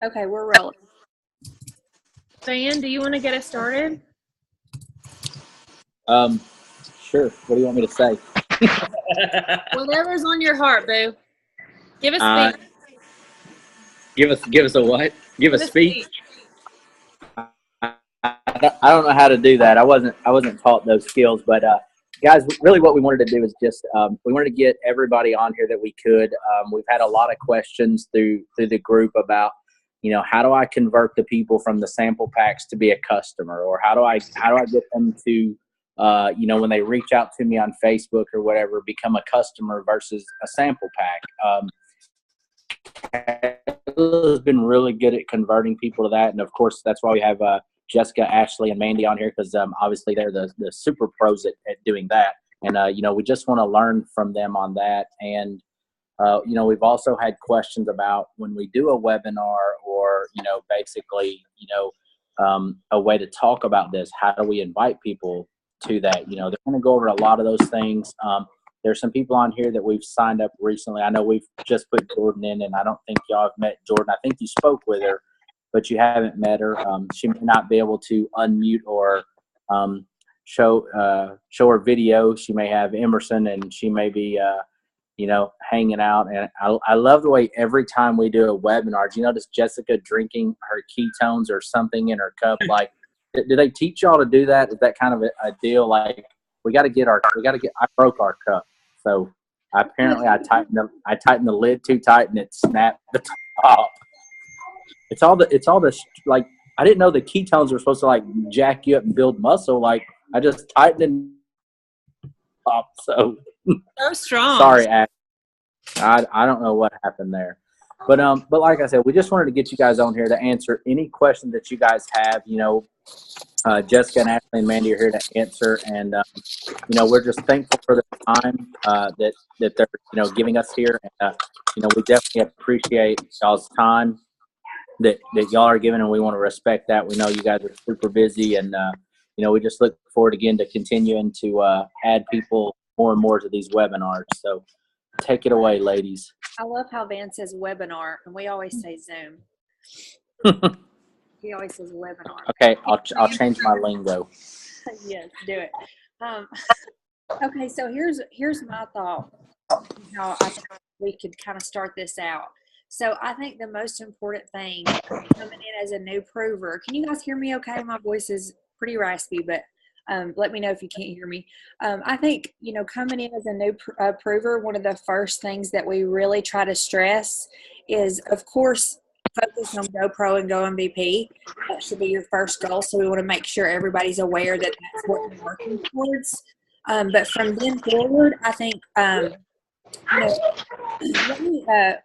Okay, we're rolling. Diane, do you want to get us started? Sure. What do you want me to say? Whatever's on your heart, boo. Give us speech. Give us a what? Give a speech. Speech. I don't know how to do that. I wasn't taught those skills, but guys, really, what we wanted to do is just we wanted to get everybody on here that we could. We've had a lot of questions through the group about, how do I convert the people from the sample packs to be a customer, or how do I get them to when they reach out to me on Facebook or whatever, become a customer versus a sample pack. Has been really good at converting people to that, and of course that's why we have Jessica, Ashley, and Mandy on here, because obviously they're the super pros at doing that, and we just want to learn from them on that. And we've also had questions about when we do a webinar, or basically a way to talk about this. How do we invite people to that? They're going to go over a lot of those things. There's some people on here that we've signed up recently. I know we've just put Jordan in, and I don't think y'all have met Jordan. I think you spoke with her, but you haven't met her. She may not be able to unmute or show her video. She may have Emerson, and she may be, hanging out. And I love the way every time we do a webinar, do you notice Jessica drinking her ketones or something in her cup? Like, do they teach y'all to do that? Is that kind of a deal? Like, I broke our cup. So apparently I tightened the lid too tight, and it snapped the top. It's all the like, I didn't know the ketones were supposed to like jack you up and build muscle. Like, I just tightened it up. So strong. Sorry, Ash. I don't know what happened there. But like I said, we just wanted to get you guys on here to answer any questions that you guys have. Jessica and Ashley and Mandy are here to answer, and we're just thankful for the time that they're giving us here. And, we definitely appreciate y'all's time that y'all are giving, and we want to respect that. We know you guys are super busy, and we just look forward again to continuing to add people more and more to these webinars. So take it away, ladies. I love how Van says webinar, and we always say Zoom. He always says webinar. Okay, I'll change my lingo. Yes, do it. Okay, so here's my thought how I think we could kind of start this out. So I think the most important thing coming in as a new prover. Can you guys hear me okay? My voice is pretty raspy, but let me know if you can't hear me. I think, coming in as a new prover, one of the first things that we really try to stress is, of course, focus on GoPro and Go MVP. That should be your first goal. So we want to make sure everybody's aware that that's what we're working towards. But from then forward, I think, I'm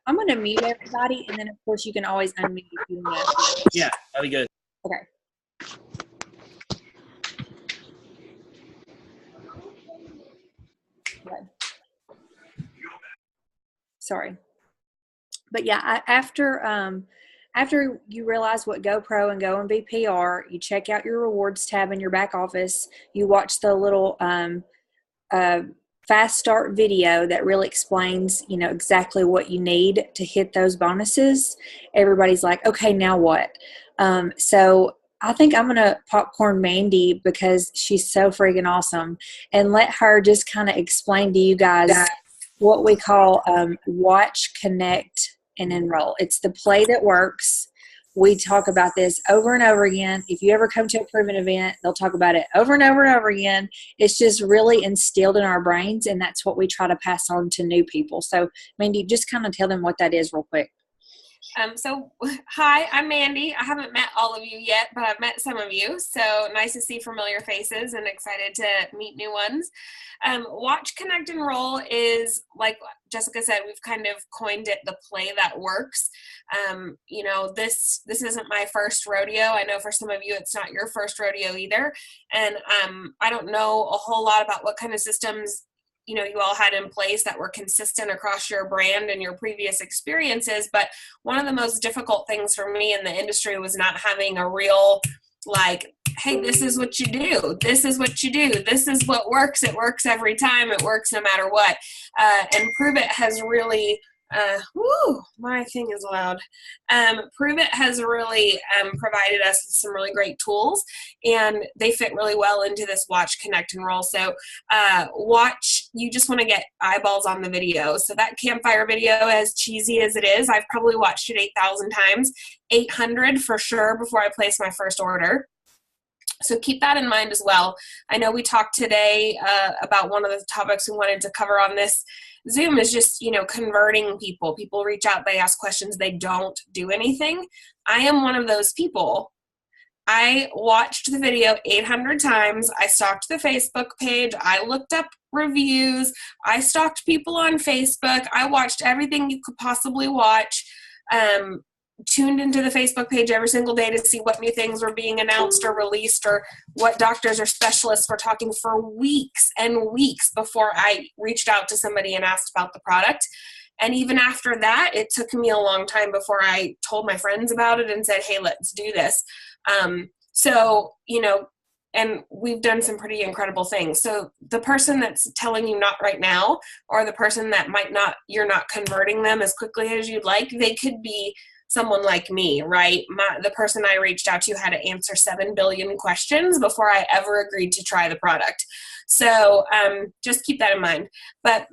going to mute everybody, and then of course you can always unmute if you want. Yeah, that'd be good. Okay. Sorry. But yeah, after you realize what GoPro and Go MVP are, you check out your rewards tab in your back office. You watch the little fast start video that really explains, exactly what you need to hit those bonuses. Everybody's like, okay, now what? So I think I'm going to popcorn Mandy because she's so freaking awesome, and let her just kind of explain to you guys what we call watch, connect, and enroll. It's the play that works. We talk about this over and over again. If you ever come to a proven event, they'll talk about it over and over and over again. It's just really instilled in our brains, and that's what we try to pass on to new people. So, Mandy, just kind of tell them what that is real quick. Hi, I'm Mandy. I haven't met all of you yet, but I've met some of you. So nice to see familiar faces and excited to meet new ones. Watch, connect, enroll is, like Jessica said, we've kind of coined it the play that works. This isn't my first rodeo. I know for some of you, it's not your first rodeo either. And I don't know a whole lot about what kind of systems you all had in place that were consistent across your brand and your previous experiences. But one of the most difficult things for me in the industry was not having a real, hey, this is what you do. This is what you do. This is what works. It works every time. It works no matter what. And Prove It has really My thing is loud. Pruvit has really provided us with some really great tools, and they fit really well into this watch, connect, enroll. So watch, you just want to get eyeballs on the video. So that campfire video, as cheesy as it is, I've probably watched it 8,000 times, 800 for sure before I place my first order. So keep that in mind as well. I know we talked today about one of the topics we wanted to cover on this Zoom is just, converting people. People reach out, they ask questions, they don't do anything. I am one of those people. I watched the video 800 times. I stalked the Facebook page. I looked up reviews. I stalked people on Facebook. I watched everything you could possibly watch. Tuned into the Facebook page every single day to see what new things were being announced or released or what doctors or specialists were talking for weeks and weeks before I reached out to somebody and asked about the product. And even after that, it took me a long time before I told my friends about it and said, hey, let's do this. And we've done some pretty incredible things. So the person that's telling you not right now, or the person that you're not converting them as quickly as you'd like, they could be someone like me, right? The person I reached out to had to answer 7 billion questions before I ever agreed to try the product. So just keep that in mind. But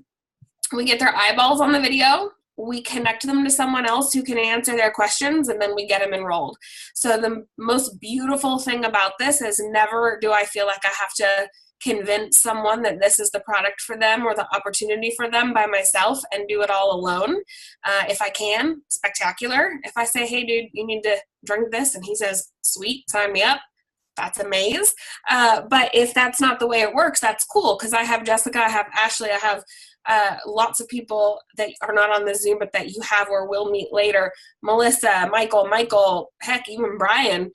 we get their eyeballs on the video, we connect them to someone else who can answer their questions, and then we get them enrolled. So the most beautiful thing about this is never do I feel like I have to convince someone that this is the product for them or the opportunity for them by myself and do it all alone. If I can, spectacular. If I say, hey, dude, you need to drink this, and he says, sweet, sign me up, that's amazing. But if that's not the way it works, that's cool, because I have Jessica, I have Ashley, I have lots of people that are not on the Zoom, but that you have or will meet later. Melissa, Michael, heck, even Brian.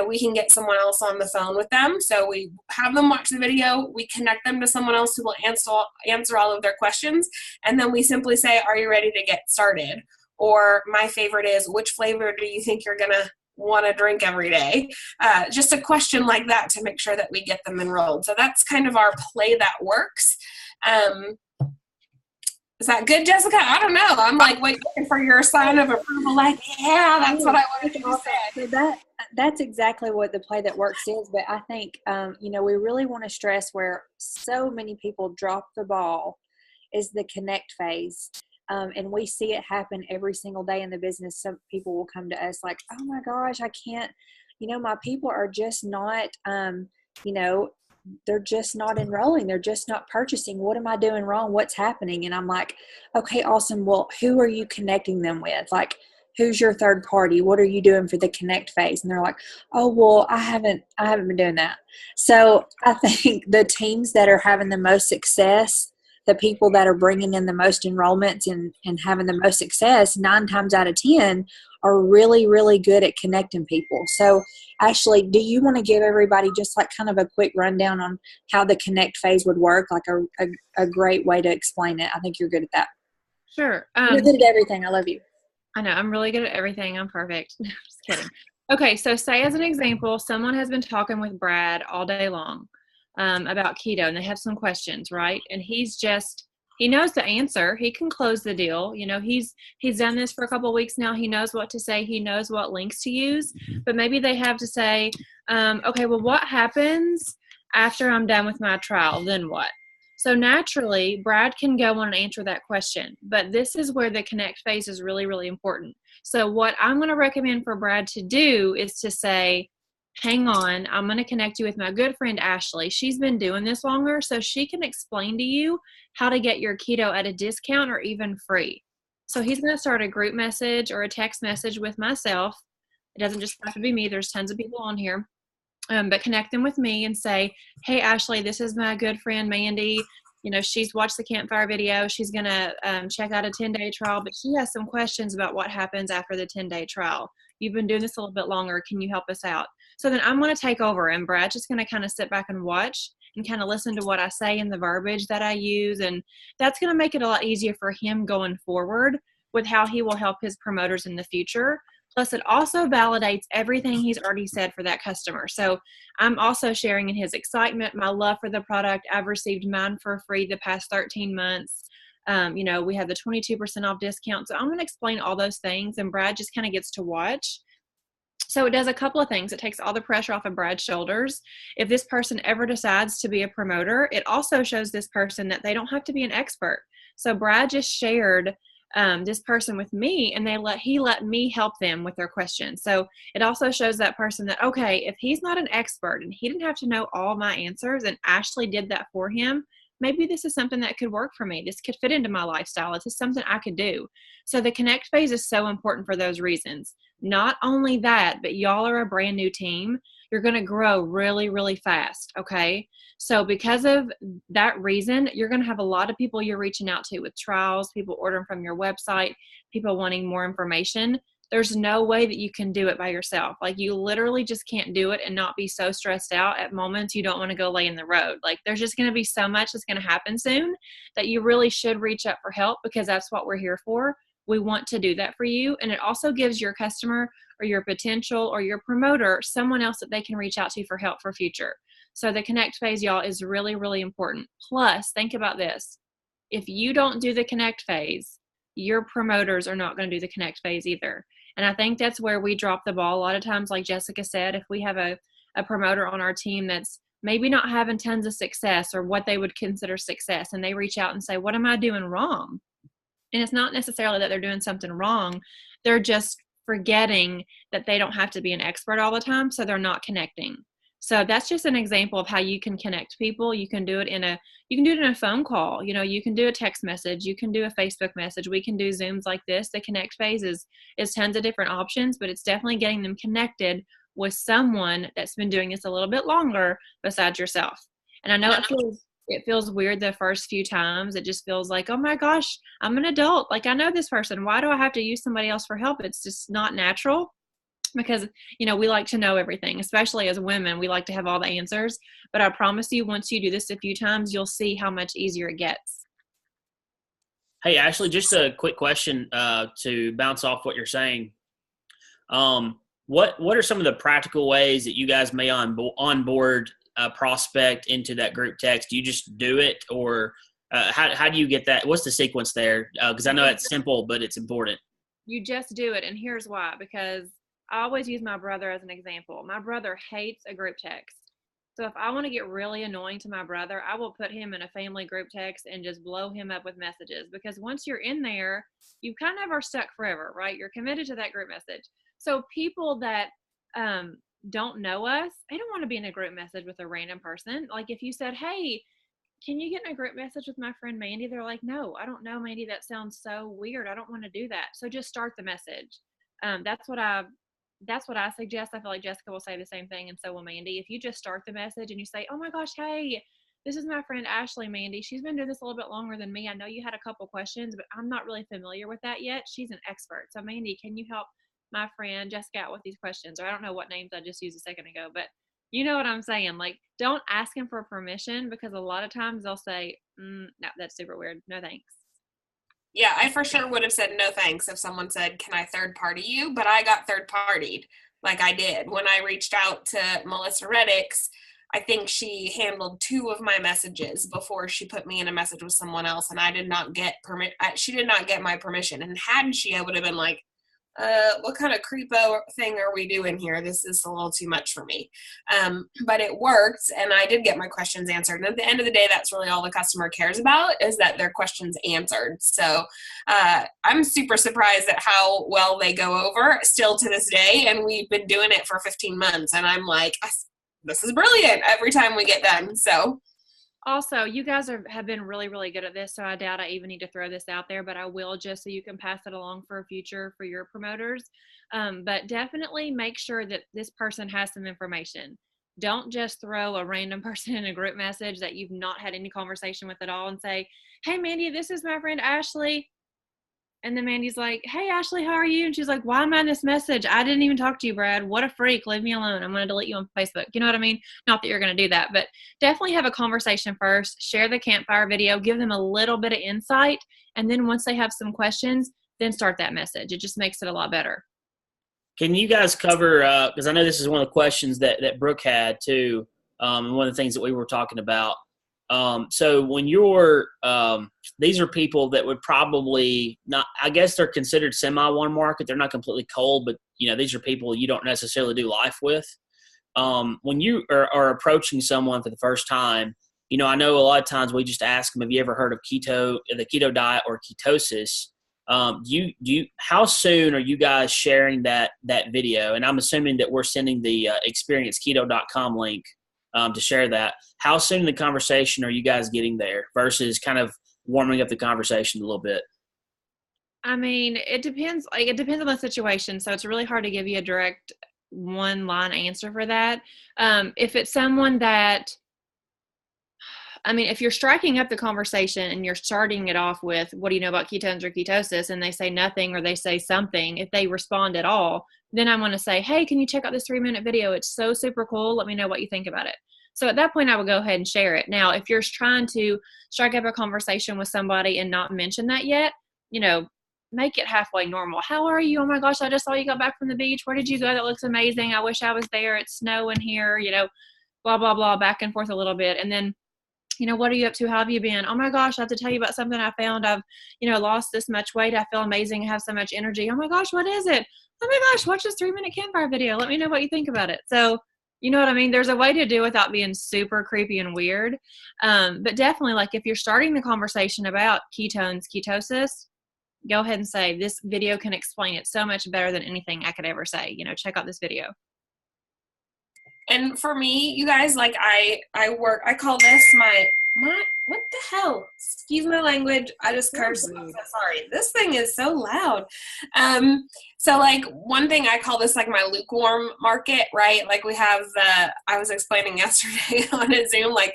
We can get someone else on the phone with them. So we have them watch the video. We connect them to someone else who will answer all of their questions. And then we simply say, are you ready to get started? Or my favorite is, which flavor do you think you're going to want to drink every day? Just a question like that to make sure that we get them enrolled. So that's kind of our play that works. Is that good, Jessica? I don't know. I'm like waiting for your sign of approval. Like, yeah, that's what I wanted to say. So that's exactly what the play that works is. But I think, we really want to stress where so many people drop the ball is the connect phase. And we see it happen every single day in the business. Some people will come to us like, oh my gosh, I can't, my people are just not, they're just not enrolling. They're just not purchasing. What am I doing wrong? What's happening? And I'm like, okay, awesome. Well, who are you connecting them with? Like, who's your third party? What are you doing for the connect phase? And they're like, oh, well, I haven't been doing that. So I think the teams that are having the most success, the people that are bringing in the most enrollments and having the most success, 9 times out of 10 are really, really good at connecting people. So Ashley, do you want to give everybody just like kind of a quick rundown on how the connect phase would work? Like a great way to explain it. I think you're good at that. Sure. You're good at everything. I love you. I know. I'm really good at everything. I'm perfect. Just kidding. Okay. So say as an example, someone has been talking with Brad all day long about keto, and they have some questions, right? And he knows the answer. He can close the deal. He's done this for a couple of weeks now. He knows what to say. He knows what links to use. But maybe they have to say, okay, well, what happens after I'm done with my trial? Then what? So naturally, Brad can go on and answer that question. But this is where the connect phase is really, really important. So what I'm going to recommend for Brad to do is to say, hang on, I'm going to connect you with my good friend, Ashley. She's been doing this longer, so she can explain to you how to get your keto at a discount or even free. So he's going to start a group message or a text message with myself. It doesn't just have to be me. There's tons of people on here. But connect them with me and say, hey, Ashley, this is my good friend, Mandy. She's watched the campfire video. She's going to check out a 10-day trial, but she has some questions about what happens after the 10-day trial. You've been doing this a little bit longer. Can you help us out? So then I'm going to take over, and Brad's just going to kind of sit back and watch and kind of listen to what I say and the verbiage that I use. And that's going to make it a lot easier for him going forward with how he will help his promoters in the future. Plus, it also validates everything he's already said for that customer. So I'm also sharing in his excitement, my love for the product. I've received mine for free the past 13 months. We have the 22% off discount. So I'm going to explain all those things, and Brad just kind of gets to watch. So it does a couple of things. It takes all the pressure off of Brad's shoulders. If this person ever decides to be a promoter, it also shows this person that they don't have to be an expert. So Brad just shared this person with me, and he let me help them with their questions. So it also shows that person that, okay, if he's not an expert and he didn't have to know all my answers and Ashley did that for him, maybe this is something that could work for me. This could fit into my lifestyle. This is something I could do. So the connect phase is so important for those reasons. Not only that, but y'all are a brand new team. You're going to grow really, really fast. Okay. So because of that reason, you're going to have a lot of people you're reaching out to with trials, people ordering from your website, people wanting more information. There's no way that you can do it by yourself. Like, you literally just can't do it and not be so stressed out at moments you don't want to go lay in the road. Like, there's just going to be so much that's going to happen soon that you really should reach out for help, because that's what we're here for. We want to do that for you. And it also gives your customer or your potential or your promoter someone else that they can reach out to for help for future. So the connect phase, y'all, is really, really important. Plus, think about this. If you don't do the connect phase, your promoters are not going to do the connect phase either. And I think that's where we drop the ball a lot of times. Like Jessica said, if we have a promoter on our team that's maybe not having tons of success or what they would consider success, and they reach out and say, what am I doing wrong? And it's not necessarily that they're doing something wrong. They're just forgetting that they don't have to be an expert all the time, so they're not connecting. So that's just an example of how you can connect people. You can do it in a phone call. You can do a text message. You can do a Facebook message. We can do Zooms like this. The connect phase is tons of different options, but it's definitely getting them connected with someone that's been doing this a little bit longer besides yourself. And I know it feels weird the first few times. It just feels like, oh my gosh, I'm an adult. Like, I know this person. Why do I have to use somebody else for help? It's just not natural. Because, we like to know everything, especially as women. We like to have all the answers. But I promise you, once you do this a few times, you'll see how much easier it gets. Hey, Ashley, just a quick question to bounce off what you're saying. What are some of the practical ways that you guys may onboard a prospect into that group text? Do you just do it, or how do you get that? What's the sequence there? Because I know it's simple, but it's important. You just do it, and here's why. Because I always use my brother as an example. My brother hates a group text. So if I want to get really annoying to my brother, I will put him in a family group text and just blow him up with messages. Because once you're in there, you kind of are stuck forever, right? You're committed to that group message. So people that don't know us, they don't want to be in a group message with a random person. Like, if you said, hey, can you get in a group message with my friend Mandy? They're like, no, I don't know, Mandy. That sounds so weird. I don't want to do that. So just start the message. That's what I suggest. I feel like Jessica will say the same thing, and so will Mandy. If you just start the message and you say, oh my gosh, hey, this is my friend Ashley, Mandy. She's been doing this a little bit longer than me. I know you had a couple questions, but I'm not really familiar with that yet. She's an expert. So Mandy, can you help my friend Jessica out with these questions? Or I don't know what names I just used a second ago, but you know what I'm saying. Like, don't ask them for permission, because a lot of times they'll say, no, that's super weird. No, thanks. Yeah, I for sure would have said no thanks if someone said, can I third party you? But I got third partied, like I did. When I reached out to Melissa Reddix, I think she handled 2 of my messages before she put me in a message with someone else, and I did not get she did not get my permission. And had she, I would have been like, what kind of creepo thing are we doing here? This is a little too much for me. But it worked, and I did get my questions answered. And at the end of the day, that's really all the customer cares about, is that their questions answered. So I'm super surprised at how well they go over still to this day. And we've been doing it for 15 months. And I'm like, this is brilliant every time we get done. So also, you guys have been really, really good at this, so I doubt I even need to throw this out there, but I will, just so you can pass it along for a future for your promoters. But definitely make sure that this person has some information. Don't just throw a random person in a group message that you've not had any conversation with at all and say, hey, Mandy, this is my friend Ashley. And then Mandy's like, hey, Ashley, how are you? And she's like, why am I in this message? I didn't even talk to you, Brad. What a freak. Leave me alone. I'm going to delete you on Facebook. You know what I mean? Not that you're going to do that, but definitely have a conversation first. Share the campfire video. Give them a little bit of insight. And then once they have some questions, then start that message. It just makes it a lot better. Can you guys cover, because I know this is one of the questions that Brooke had too, one of the things that we were talking about. So when you're, these are people that would probably not, I guess they're considered semi-warm market. They're not completely cold, but these are people you don't necessarily do life with. When you are approaching someone for the first time, I know a lot of times we just ask them, have you ever heard of the keto diet or ketosis? How soon are you guys sharing that video? And I'm assuming that we're sending the experienceketo.com link to share that. How soon in the conversation are you guys getting there versus kind of warming up the conversation a little bit? I mean, it depends. Like, it depends on the situation. So it's really hard to give you a direct one line answer for that. If it's someone that, if you're striking up the conversation and you're starting it off with, what do you know about ketones or ketosis? And they say nothing, or they say something, if they respond at all, then I'm going to say, hey, can you check out this 3-minute video? It's so super cool. Let me know what you think about it. So at that point, I would go ahead and share it. Now, if you're trying to strike up a conversation with somebody and not mention that yet, make it halfway normal. How are you? Oh my gosh, I just saw you got back from the beach. Where did you go? That looks amazing. I wish I was there. It's snowing here, blah, blah, blah, back and forth a little bit. And then, what are you up to? How have you been? Oh my gosh, I have to tell you about something I found. I've, lost this much weight. I feel amazing. I have so much energy. Oh my gosh, what is it? Oh my gosh, watch this 3-minute campfire video. Let me know what you think about it. So, you know what I mean? There's a way to do it without being super creepy and weird. But definitely, like, if you're starting the conversation about ketones, ketosis, go ahead and say, this video can explain it so much better than anything I could ever say. Check out this video. And for me, you guys, like, I call this my, what the hell? Excuse my language. I just cursed. I'm so sorry. This thing is so loud. So, like, one thing I call this, like, my lukewarm market, right? Like, we have I was explaining yesterday on a Zoom, like,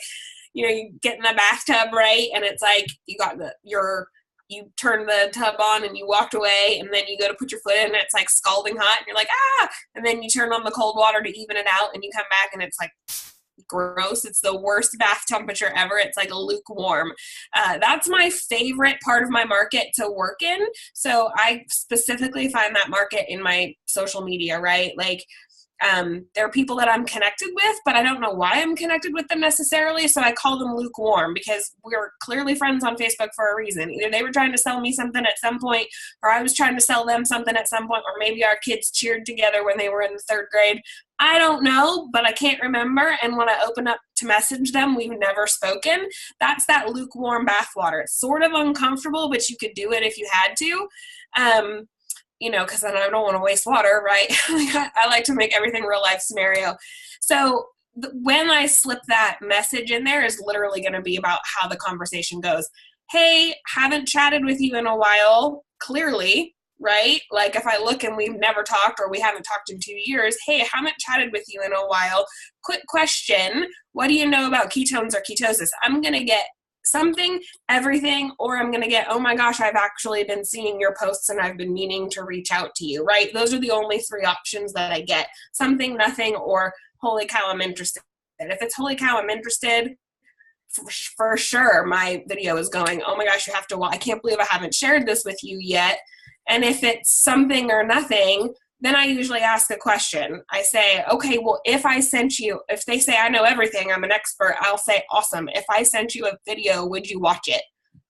you get in the bathtub, right? And it's like, you got you turn the tub on and you walked away, and then you go to put your foot in and it's like scalding hot and you're like, and then you turn on the cold water to even it out and you come back and it's like gross. It's the worst bath temperature ever. It's like lukewarm. That's my favorite part of my market to work in. So I specifically find that market in my social media, right? Like, there are people that I'm connected with, but I don't know why I'm connected with them necessarily. So I call them lukewarm because we're clearly friends on Facebook for a reason. Either they were trying to sell me something at some point, or I was trying to sell them something at some point, or maybe our kids cheered together when they were in the 3rd grade. I don't know, but I can't remember. And when I open up to message them, we've never spoken. That's that lukewarm bathwater. It's sort of uncomfortable, but you could do it if you had to. Because then I don't want to waste water, right? I like to make everything real life scenario. So when I slip that message in there is literally going to be about how the conversation goes. Hey, haven't chatted with you in a while, clearly, right? Like, if I look and we've never talked or we haven't talked in 2 years, hey, haven't chatted with you in a while. Quick question. What do you know about ketones or ketosis? I'm going to get something, everything, or I'm going to get, oh my gosh, I've actually been seeing your posts and I've been meaning to reach out to you, right? Those are the only 3 options that I get. Something, nothing, or holy cow, I'm interested. If it's holy cow, I'm interested, for sure my video is going, oh my gosh, you have to watch. I can't believe I haven't shared this with you yet. And if it's something or nothing, then I usually ask a question. I say, okay, well, if they say I know everything, I'm an expert, I'll say, awesome. If I sent you a video, would you watch it?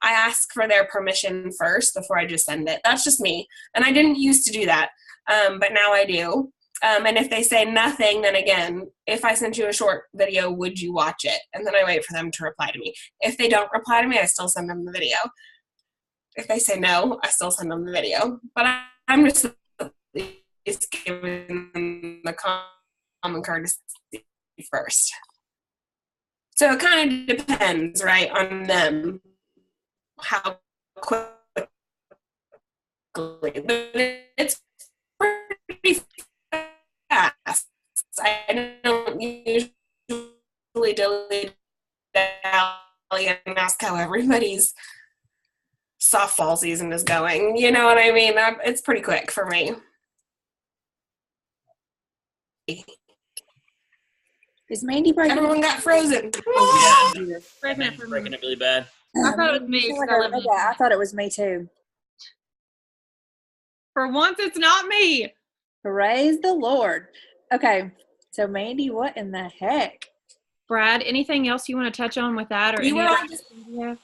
I ask for their permission first before I just send it. That's just me. And I didn't used to do that, but now I do. And if they say nothing, then again, if I sent you a short video, would you watch it? And then I wait for them to reply to me. If they don't reply to me, I still send them the video. If they say no, I still send them the video. But I'm just giving them the common courtesy first. So it kind of depends, right, on them, how quickly. But it's pretty fast. I don't usually dilly dally and ask how everybody's softball season is going. You know what I mean? It's pretty quick for me. Is Mandy breaking? Everyone got frozen. Oh, yeah. Breaking it for me. Breaking it really bad. I thought it was me. I thought it was me too. For once, it's not me. Praise the Lord. Okay, so Mandy, what in the heck? Brad, anything else you want to touch on with that, or You any were other? all just Yeah.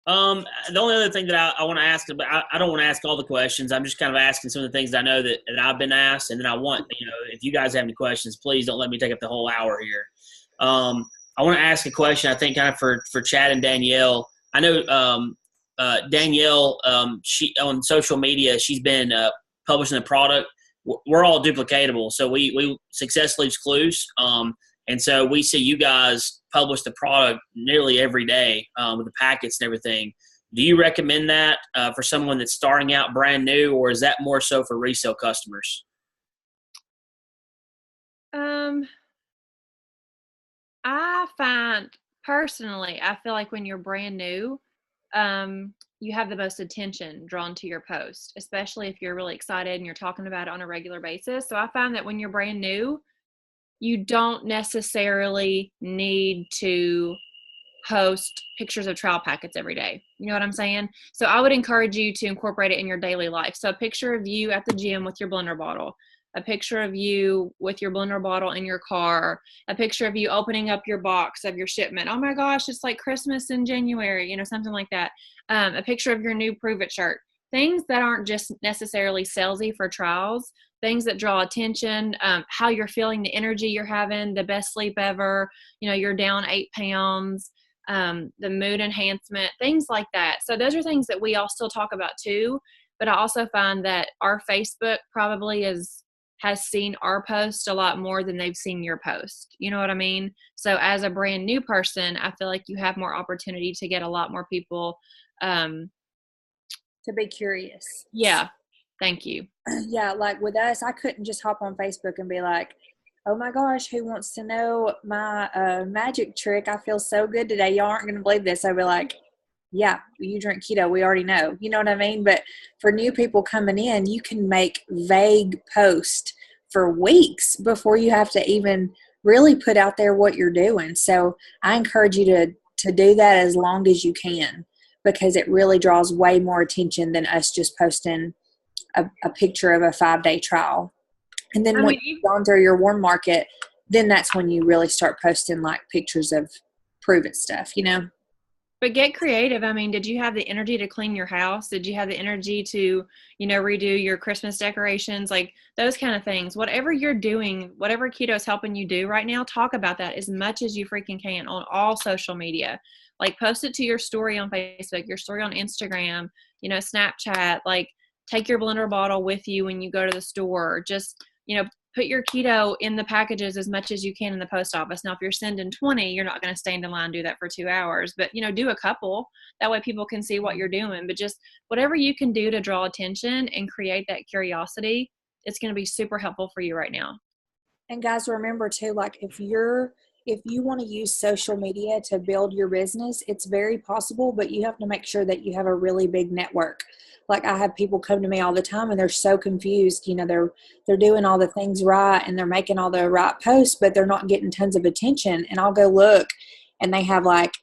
The only other thing that I want to ask, but I don't want to ask all the questions. I'm just kind of asking some of the things that I know that I've been asked, and then I want, if you guys have any questions, please don't let me take up the whole hour here. I want to ask a question, I think, kind of for Chad and Danielle. I know Danielle, she on social media, she's been publishing a product. We're all duplicatable, so we success leaves clues. And so we see you guys publish the product nearly every day with the packets and everything. Do you recommend that for someone that's starting out brand new, or is that more so for resale customers? I find personally, I feel like when you're brand new, you have the most attention drawn to your post, especially if you're really excited and you're talking about it on a regular basis. So I find that when you're brand new, you don't necessarily need to post pictures of trial packets every day. You know what I'm saying? So I would encourage you to incorporate it in your daily life. So a picture of you at the gym with your blender bottle, a picture of you with your blender bottle in your car, a picture of you opening up your box of your shipment. Oh my gosh, it's like Christmas in January, something like that. A picture of your new Prove It shirt. Things that aren't just necessarily salesy for trials, things that draw attention, how you're feeling, the energy you're having, the best sleep ever, you're down 8 pounds, the mood enhancement, things like that. So those are things that we all still talk about too. But I also find that our Facebook probably has seen our post a lot more than they've seen your post. You know what I mean? So as a brand new person, I feel like you have more opportunity to get a lot more people. To be curious. Yeah. Thank you. Yeah, like with us, I couldn't just hop on Facebook and be like, oh my gosh, who wants to know my magic trick? I feel so good today. Y'all aren't going to believe this. I'd be like, yeah, you drink keto. We already know. You know what I mean? But for new people coming in, you can make vague posts for weeks before you have to even really put out there what you're doing. So I encourage you to do that as long as you can, because it really draws way more attention than us just posting a picture of a 5-day trial. And then when you've gone through your warm market, then that's when you really start posting like pictures of Prove It stuff, But get creative. I mean, did you have the energy to clean your house? Did you have the energy to, redo your Christmas decorations? Like those kind of things. Whatever you're doing, whatever keto is helping you do right now, talk about that as much as you freaking can on all social media. Like post it to your story on Facebook, your story on Instagram, Snapchat. Like take your blender bottle with you when you go to the store. Just, put your keto in the packages as much as you can in the post office. Now, if you're sending 20, you're not going to stand in line and do that for 2 hours, but do a couple. That way people can see what you're doing. But just whatever you can do to draw attention and create that curiosity, it's going to be super helpful for you right now. And guys, remember too, like if you want to use social media to build your business, it's very possible, but you have to make sure that you have a really big network. Like I have people come to me all the time and they're so confused. They're doing all the things right and they're making all the right posts, but they're not getting tons of attention. And I'll go look and they have like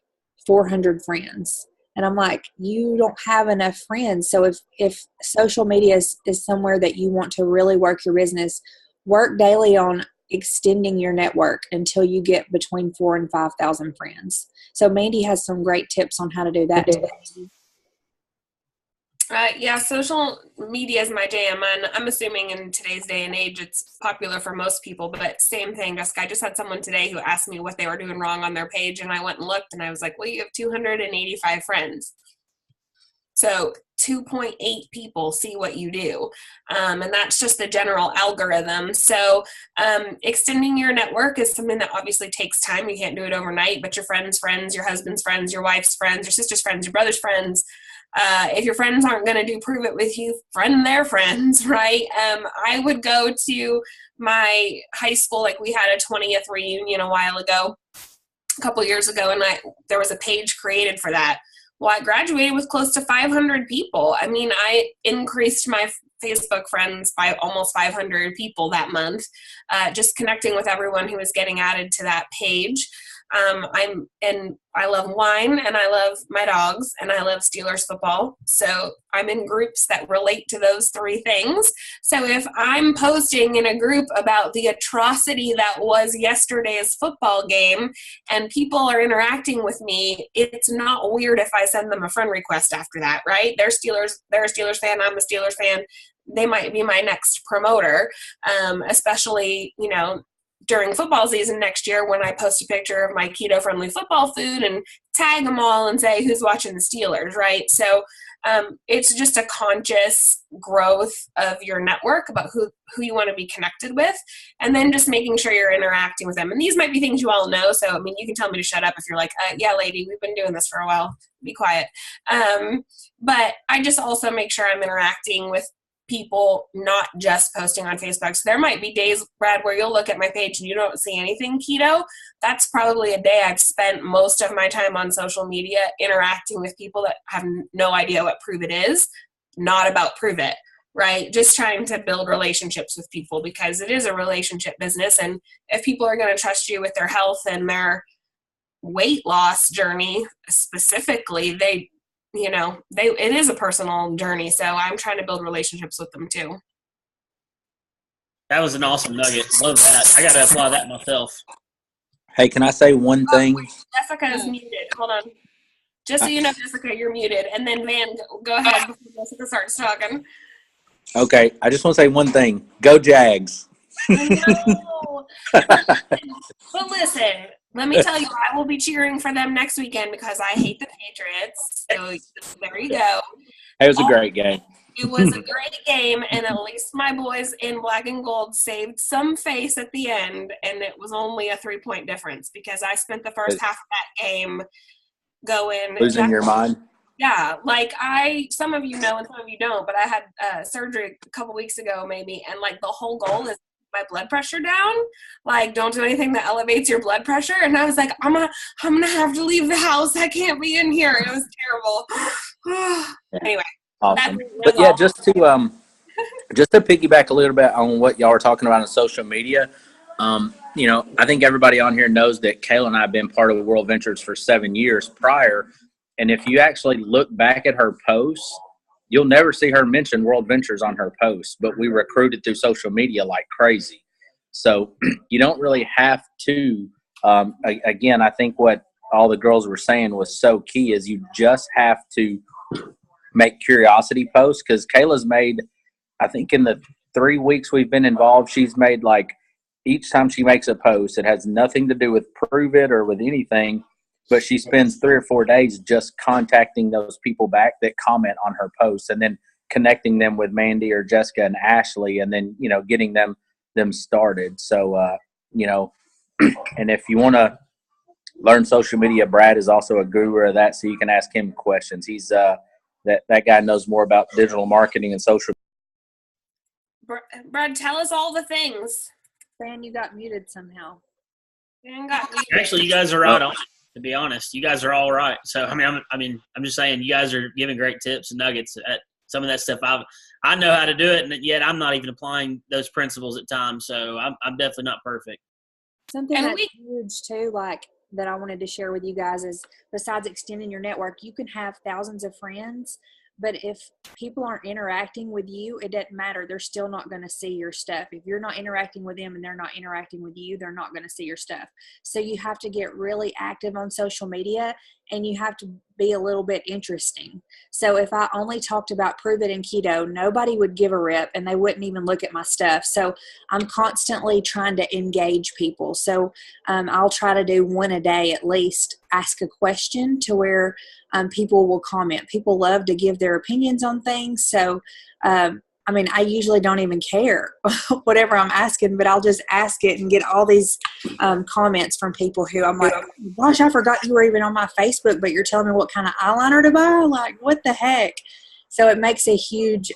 400 friends. And I'm like, you don't have enough friends. So if social media is somewhere that you want to really work your business, work daily on extending your network until you get between 4,000 and 5,000 friends. So Mandy has some great tips on how to do that today. Yeah, social media is my jam, and I'm assuming in today's day and age it's popular for most people, but same thing, Jessica. I just had someone today who asked me what they were doing wrong on their page, and I went and looked, and I was like, well, you have 285 friends. So 2.8 people see what you do, and that's just the general algorithm. So extending your network is something that obviously takes time. You can't do it overnight, but your friends' friends, your husband's friends, your wife's friends, your sister's friends, your brother's friends, if your friends aren't going to do Prove It with you, friend their friends, right? I would go to my high school, like we had a 20th reunion a while ago, a couple years ago, and there was a page created for that. Well, I graduated with close to 500 people. I mean, I increased my Facebook friends by almost 500 people that month, just connecting with everyone who was getting added to that page. I love wine, and I love my dogs, and I love Steelers football. So I'm in groups that relate to those three things. So if I'm posting in a group about the atrocity that was yesterday's football game and people are interacting with me, it's not weird if I send them a friend request after that, right? They're a Steelers fan, I'm a Steelers fan. They might be my next promoter, especially, during football season next year when I post a picture of my keto-friendly football food and tag them all and say who's watching the Steelers, right? So it's just a conscious growth of your network about who you want to be connected with, and then just making sure you're interacting with them. And these might be things you all know, so, you can tell me to shut up if you're like, yeah, lady, we've been doing this for a while. Be quiet. But I just also make sure I'm interacting with people, not just posting on Facebook. So there might be days, Brad, where you'll look at my page and you don't see anything keto. That's probably a day I've spent most of my time on social media interacting with people that have no idea what Prove It is, not about Prove It, right? Just trying to build relationships with people, because it is a relationship business. And if people are going to trust you with their health and their weight loss journey specifically, it is a personal journey. So I'm trying to build relationships with them too. That was an awesome nugget. Love that. I got to apply that myself. Hey, can I say one thing? Jessica is muted. Hold on. Just so you know, Jessica, you're muted. And then Van, go ahead before Jessica starts talking. Okay, I just want to say one thing. Go Jags. No. But listen, let me tell you, I will be cheering for them next weekend because I hate the Patriots. So there you go. It was a great game. It was a great game, and at least my boys in black and gold saved some face at the end, and it was only a 3-point difference because I spent the first half of that game going losing your mind. Yeah, some of you know and some of you don't, but I had surgery a couple weeks ago maybe, and the whole goal is my blood pressure down. Don't do anything that elevates your blood pressure. And I was like, I'm gonna have to leave the house. I can't be in here. It was terrible. Anyway. Awesome. But yeah, just to piggyback a little bit on what y'all were talking about on social media, I think everybody on here knows that Kayla and I have been part of World Ventures for 7 years prior. And if you actually look back at her posts, you'll never see her mention World Ventures on her posts, but we recruited through social media like crazy. So you don't really have to, again, I think what all the girls were saying was so key is you just have to make curiosity posts, because Kayla's made, I think in the 3 weeks we've been involved, she's made each time she makes a post, it has nothing to do with Prove It or with anything, but she spends 3 or 4 days just contacting those people back that comment on her posts and then connecting them with Mandy or Jessica and Ashley, and then, getting them started. So, and if you want to learn social media, Brad is also a guru of that, so you can ask him questions. He's that guy knows more about digital marketing and social. Brad, tell us all the things. Fran, you got muted somehow. Actually, you guys are right on. To be honest, you guys are all right. So I'm just saying, you guys are giving great tips and nuggets. At some of that stuff I know how to do it, and yet I'm not even applying those principles at times. So I'm definitely not perfect. Something that's huge too, that I wanted to share with you guys is, besides extending your network, you can have thousands of friends, but if people aren't interacting with you, it doesn't matter. They're still not going to see your stuff. If you're not interacting with them and they're not interacting with you, they're not going to see your stuff. So you have to get really active on social media, and you have to be a little bit interesting. So if I only talked about Prove It and keto, nobody would give a rip, and they wouldn't even look at my stuff. So I'm constantly trying to engage people. So I'll try to do one a day at least, ask a question to where people will comment. People love to give their opinions on things. So, I usually don't even care whatever I'm asking, but I'll just ask it and get all these comments from people who I'm like, oh, gosh, I forgot you were even on my Facebook, but you're telling me what kind of eyeliner to buy? What the heck? So it makes a huge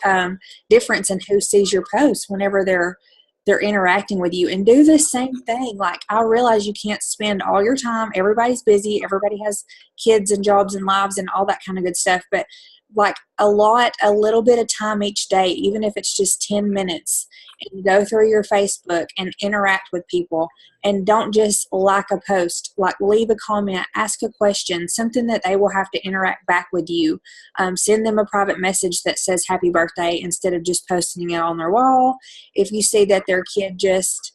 difference in who sees your posts whenever they're interacting with you. And do the same thing. I realize you can't spend all your time. Everybody's busy. Everybody has kids and jobs and lives and all that kind of good stuff. But like a little bit of time each day, even if it's just 10 minutes, and go through your Facebook and interact with people. And don't just like a post, like leave a comment, ask a question, something that they will have to interact back with you. Send them a private message that says happy birthday instead of just posting it on their wall. If you see that their kid just,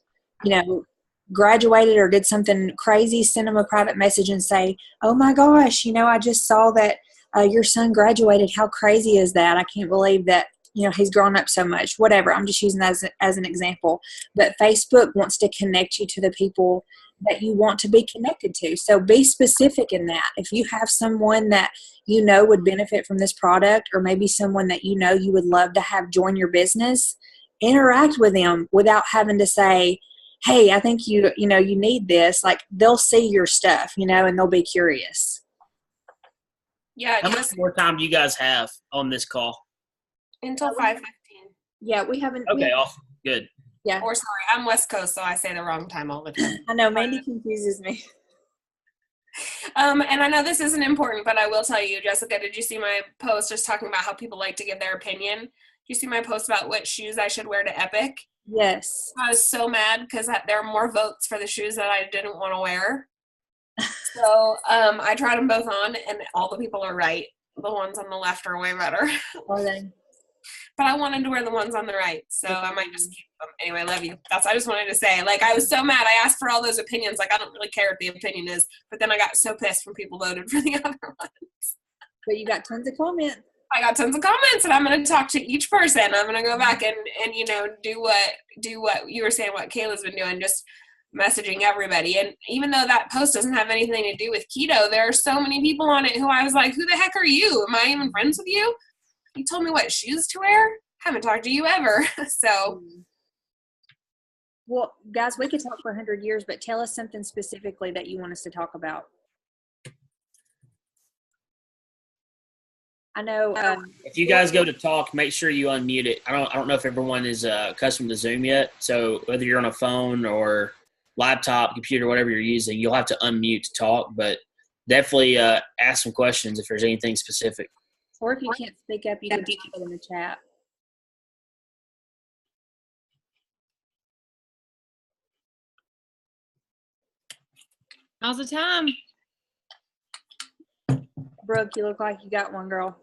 graduated or did something crazy, send them a private message and say, oh my gosh, I just saw that your son graduated. How crazy is that? I can't believe that, he's grown up so much. Whatever. I'm just using that as an example. But Facebook wants to connect you to the people that you want to be connected to. So be specific in that. If you have someone that would benefit from this product, or maybe someone that you would love to have join your business, interact with them without having to say, hey, I think you need this. Like, they'll see your stuff, and they'll be curious. Yeah. How much more time do you guys have on this call? Until 5:15. Yeah, we haven't. Okay, awesome. Good. Yeah. Or sorry, I'm West Coast, so I say the wrong time all the time. I know, Mandy confuses me. And I know this isn't important, but I will tell you, Jessica, did you see my post just talking about how people like to give their opinion? Did you see my post about what shoes I should wear to Epic? Yes. I was so mad because there are more votes for the shoes that I didn't want to wear. So I tried them both on, and all the people are right. The ones on the left are way better. Are they? But I wanted to wear the ones on the right, so I might just keep them. Anyway, love you. I just wanted to say, I was so mad. I asked for all those opinions. I don't really care what the opinion is. But then I got so pissed when people voted for the other ones. But you got tons of comments. I got tons of comments, and I'm going to talk to each person. I'm going to go back and do what you were saying, what Kayla's been doing, just messaging everybody. And even though that post doesn't have anything to do with keto, there are so many people on it who I was like, who the heck are you? Am I even friends with you? You told me what shoes to wear? Haven't talked to you ever. So. Well, guys, we could talk for 100 years, but tell us something specifically that you want us to talk about. I know. If you guys go to talk, make sure you unmute it. I don't know if everyone is accustomed to Zoom yet. So whether you're on a phone or laptop, computer, whatever you're using, you'll have to unmute to talk. But definitely ask some questions if there's anything specific. Or if you can't speak up, you can just put it in the chat. Now's the time. Brooke, you look like you got one, girl.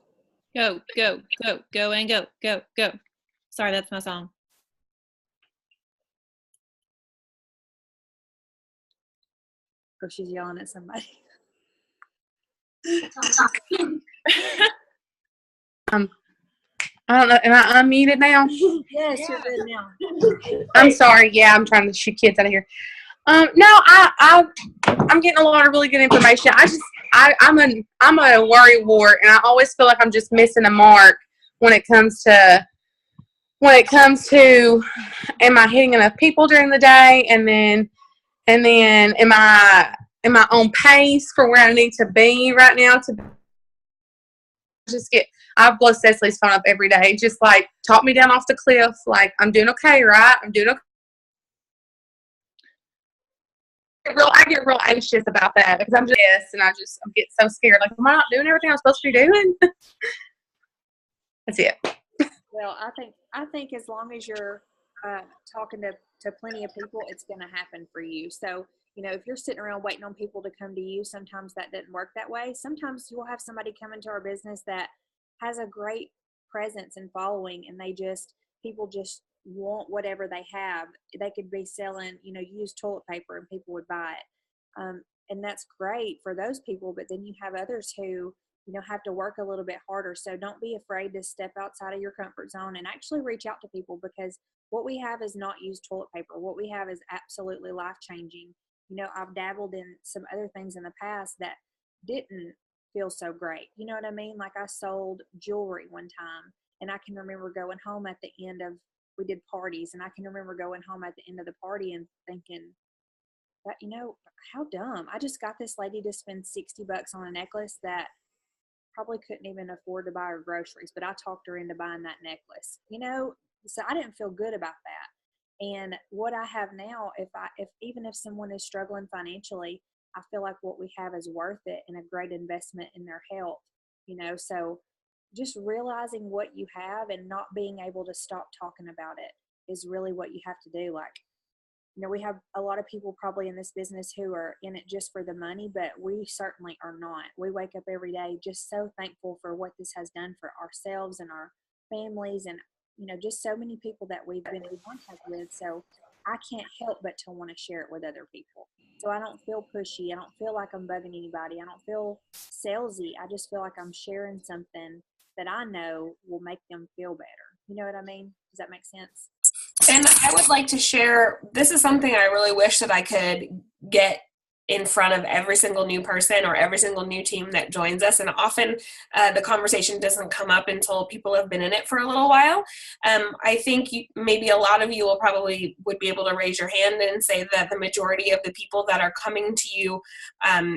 Go, go, go, go, and go, go, go. Sorry, that's my song. Or she's yelling at somebody. I don't know. Am I unmuted now? Yes, you're good now. I'm sorry. Yeah, I'm trying to shoot kids out of here. No, I'm getting a lot of really good information. I'm a worry wart, and I always feel like I'm just missing a mark when it comes to am I hitting enough people during the day, and then am I on pace for where I need to be right now to I blow Cecily's phone up every day, just like talk me down off the cliff, like I'm doing okay, right? I'm doing okay. I get real anxious about that because I'm getting so scared. Like, am I not doing everything I'm supposed to be doing? That's it. Well, I think as long as you're talking to plenty of people, it's going to happen for you. So, if you're sitting around waiting on people to come to you, sometimes that doesn't work that way. Sometimes you'll have somebody come into our business that has a great presence and following, and people just want whatever they have. They could be selling, used toilet paper, and people would buy it. And that's great for those people, but then you have others who, have to work a little bit harder. So don't be afraid to step outside of your comfort zone and actually reach out to people, because what we have is not used toilet paper. What we have is absolutely life-changing. I've dabbled in some other things in the past that didn't feel so great. You know what I mean? Like, I sold jewelry one time, and I can remember going home at the end of, we did parties, and I can remember going home at the end of the party and thinking that, how dumb. I just got this lady to spend $60 on a necklace that probably couldn't even afford to buy her groceries, but I talked her into buying that necklace, so I didn't feel good about that. And what I have now, even if someone is struggling financially, I feel like what we have is worth it and a great investment in their health, so just realizing what you have and not being able to stop talking about it is really what you have to do. Like, we have a lot of people probably in this business who are in it just for the money, but we certainly are not. We wake up every day just so thankful for what this has done for ourselves and our families, and just so many people that we've been in contact with. So I can't help but to want to share it with other people. So I don't feel pushy. I don't feel like I'm bugging anybody. I don't feel salesy. I just feel like I'm sharing something that I know will make them feel better. You know what I mean? Does that make sense? And I would like to share, this is something I really wish that I could get in front of every single new person or every single new team that joins us. And often the conversation doesn't come up until people have been in it for a little while. I think maybe a lot of you would be able to raise your hand and say that the majority of the people that are coming to you,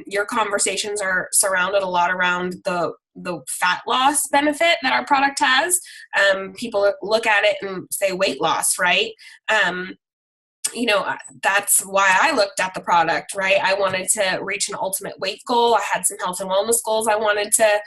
your conversations are surrounded a lot around the fat loss benefit that our product has. People look at it and say weight loss, right? That's why I looked at the product, right? I wanted to reach an ultimate weight goal. I had some health and wellness goals I wanted to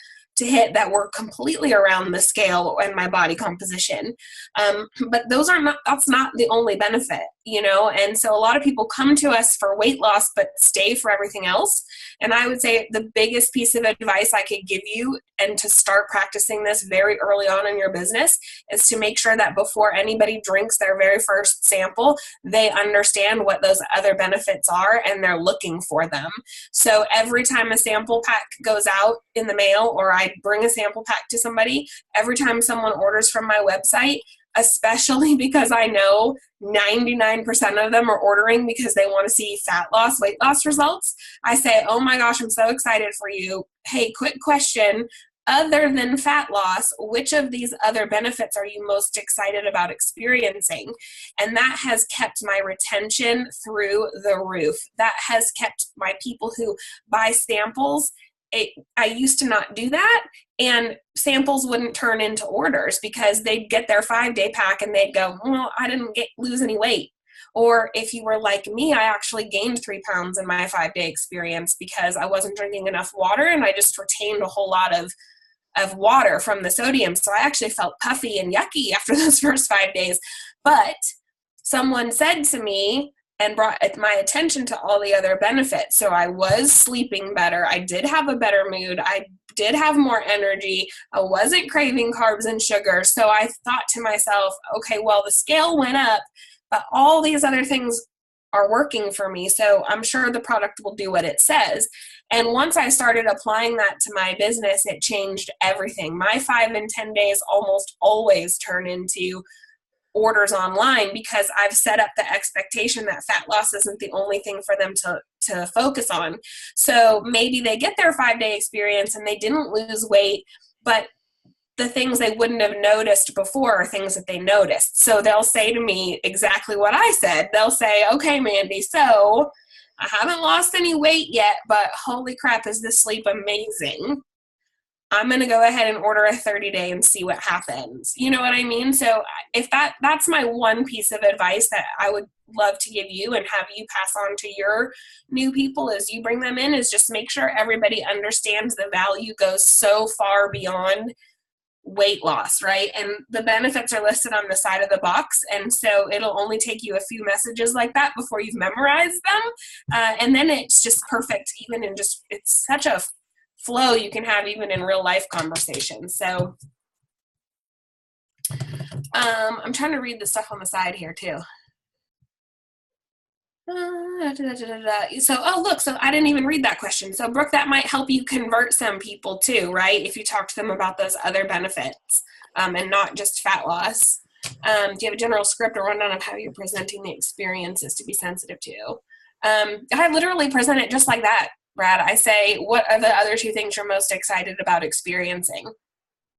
hit that were completely around the scale and my body composition. But that's not the only benefit, and so a lot of people come to us for weight loss, but stay for everything else. And I would say the biggest piece of advice I could give you, and to start practicing this very early on in your business, is to make sure that before anybody drinks their very first sample, they understand what those other benefits are and they're looking for them. So every time a sample pack goes out in the mail, or I bring a sample pack to somebody, every time someone orders from my website, especially because I know 99% of them are ordering because they want to see fat loss, weight loss results, I say, oh my gosh, I'm so excited for you. Hey, quick question. Other than fat loss, which of these other benefits are you most excited about experiencing? And that has kept my retention through the roof. That has kept my people who buy samples. I used to not do that, and samples wouldn't turn into orders because they'd get their 5-day pack and they'd go, well, I didn't lose any weight. Or if you were like me, I actually gained 3 pounds in my 5-day experience because I wasn't drinking enough water, and I just retained a whole lot of water from the sodium. So I actually felt puffy and yucky after those first 5 days. But someone said to me, and brought my attention to all the other benefits. So I was sleeping better. I did have a better mood. I did have more energy. I wasn't craving carbs and sugar. So I thought to myself, okay, well, the scale went up, but all these other things are working for me. So I'm sure the product will do what it says. And once I started applying that to my business, it changed everything. My 5 and 10 days almost always turn into orders online because I've set up the expectation that fat loss isn't the only thing for them to focus on. So maybe they get their 5-day experience and they didn't lose weight, but the things they wouldn't have noticed before are things that they noticed. So they'll say to me exactly what I said. They'll say, okay, Mandy, so I haven't lost any weight yet, but holy crap, is this sleep amazing. I'm going to go ahead and order a 30-day and see what happens. You know what I mean? So if that's my one piece of advice that I would love to give you and have you pass on to your new people as you bring them in, is just make sure everybody understands the value goes so far beyond weight loss, right? And the benefits are listed on the side of the box. And so it'll only take you a few messages like that before you've memorized them. And then it's just perfect, even in just, it's such a flow you can have even in real life conversations. So I'm trying to read the stuff on the side here too. So, look, so I didn't even read that question. So Brooke, that might help you convert some people too, right? If you talk to them about those other benefits and not just fat loss. Do you have a general script or rundown of how you're presenting the experiences to be sensitive to? I literally present it just like that, Brad. I say, what are the other 2 things you're most excited about experiencing?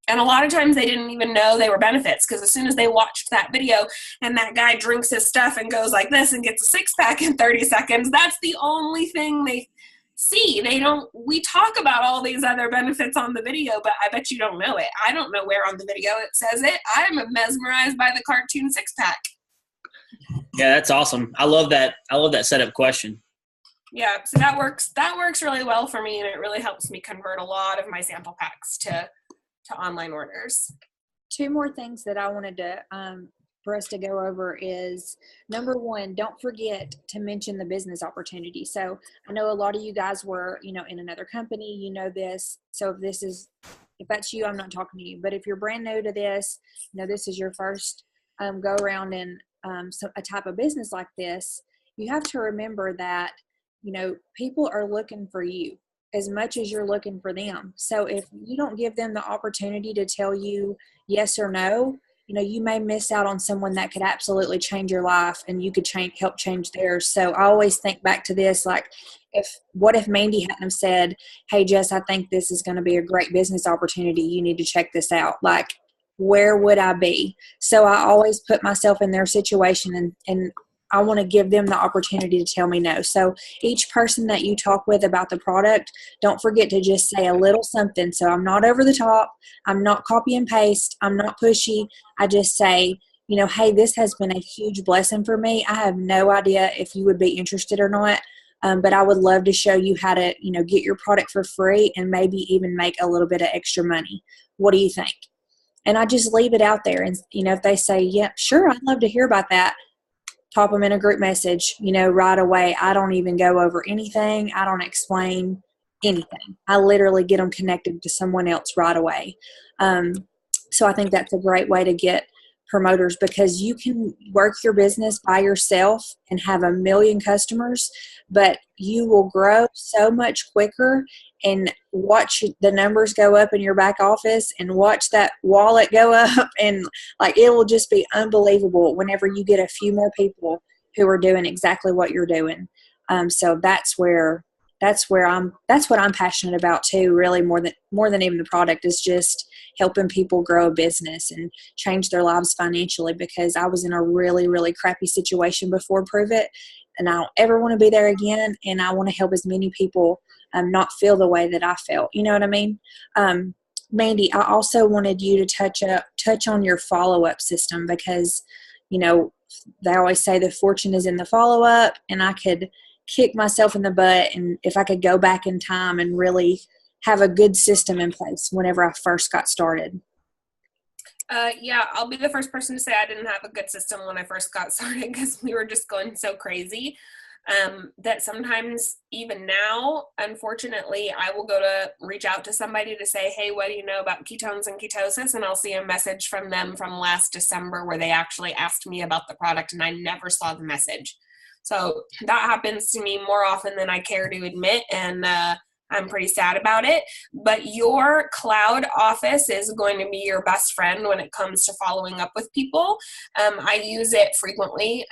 And a lot of times they didn't even know they were benefits, because as soon as they watched that video and that guy drinks his stuff and goes like this and gets a 6-pack in 30 seconds, that's the only thing they see. We talk about all these other benefits on the video, but I bet you don't know it. I don't know where on the video it says it. I'm mesmerized by the cartoon 6-pack. Yeah, that's awesome. I love that setup question. Yeah, so that works really well for me, and it really helps me convert a lot of my sample packs to to online orders. Two more things that I wanted to for us to go over is, number one, don't forget to mention the business opportunity. So I know a lot of you guys were, in another company, this. So if that's you, I'm not talking to you. But if you're brand new to this, this is your first go around in a type of business like this, you have to remember that, people are looking for you as much as you're looking for them. So if you don't give them the opportunity to tell you yes or no, you may miss out on someone that could absolutely change your life, and you could help change theirs. So I always think back to this, like, what if Mandy hadn't have said, hey, Jess, I think this is going to be a great business opportunity. You need to check this out. Like, where would I be? So I always put myself in their situation, and I want to give them the opportunity to tell me no. So each person that you talk with about the product, don't forget to just say a little something. So I'm not over the top. I'm not copy and paste. I'm not pushy. I just say, hey, this has been a huge blessing for me. I have no idea if you would be interested or not. But I would love to show you how to, get your product for free and maybe even make a little bit of extra money. What do you think? And I just leave it out there. And, if they say, yeah, sure, I'd love to hear about that, pop them in a group message, right away. I don't even go over anything. I don't explain anything. I literally get them connected to someone else right away. So I think that's a great way to get promoters, because you can work your business by yourself and have 1 million customers, but you will grow so much quicker and watch the numbers go up in your back office and watch that wallet go up, and it will just be unbelievable whenever you get a few more people who are doing exactly what you're doing. So that's what I'm passionate about too, really, more than even the product, is just helping people grow a business and change their lives financially, because I was in a really, really crappy situation before Prove It, and I don't ever want to be there again. And I want to help as many people not feel the way that I felt. You know what I mean? Mandy, I also wanted you to touch on your follow-up system, because, they always say the fortune is in the follow-up, and I could kick myself in the butt, and if I could go back in time and really have a good system in place whenever I first got started. Yeah, I'll be the first person to say I didn't have a good system when I first got started, because we were just going so crazy that sometimes, even now, unfortunately, I will go to reach out to somebody to say, hey, what do you know about ketones and ketosis? And I'll see a message from them from last December where they actually asked me about the product, and I never saw the message. So that happens to me more often than I care to admit, and I'm pretty sad about it. But your cloud office is going to be your best friend when it comes to following up with people. I use it frequently.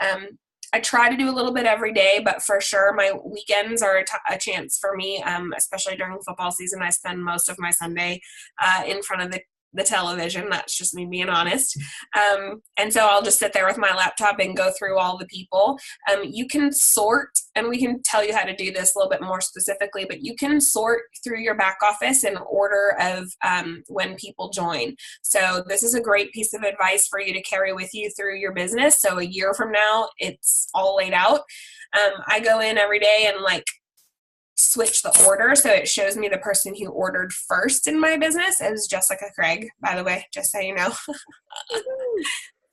I try to do a little bit every day, but for sure my weekends are a chance for me, especially during football season. I spend most of my Sunday in front of the television. That's just me being honest. And so I'll just sit there with my laptop and go through all the people. You can sort, and we can tell you how to do this a little bit more specifically, but you can sort through your back office in order of when people join. So this is a great piece of advice for you to carry with you through your business. So a year from now, it's all laid out. I go in every day and switch the order, so it shows me the person who ordered first in my business is Jessica Craig, by the way, just so you know.